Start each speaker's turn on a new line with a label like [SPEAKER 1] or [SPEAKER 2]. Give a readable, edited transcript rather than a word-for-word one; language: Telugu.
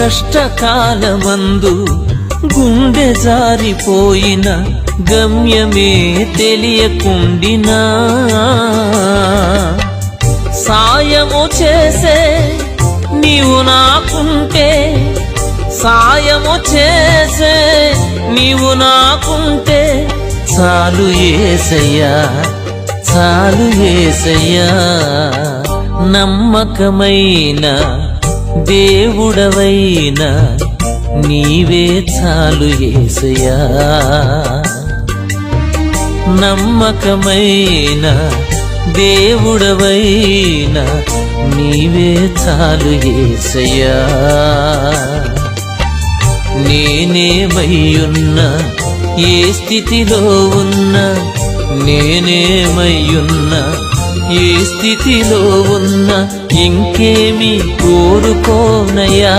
[SPEAKER 1] కష్టకాలమందు గుండె జారిపోయిన గమ్యమే తెలియకుండినా సాయము చేసే నీవు నాకుంటే, సాయము చేసే నీవు నాకుంటే చాలు యేసయ్యా, చాలు యేసయ్యా. నమ్మకమైన దేవుడవైన నీవే చాలు యేసయ్యా. నమ్మకమైన దేవుడవైన నీవే చాలు యేసయ్యా. నేనేమయ్యున్నా, ఏ స్థితిలో ఉన్నా, నేనేమయ్యున్నా, ఏ స్థితిలో ఉన్నా ఇంకేమి కోరుకోనయ్యా.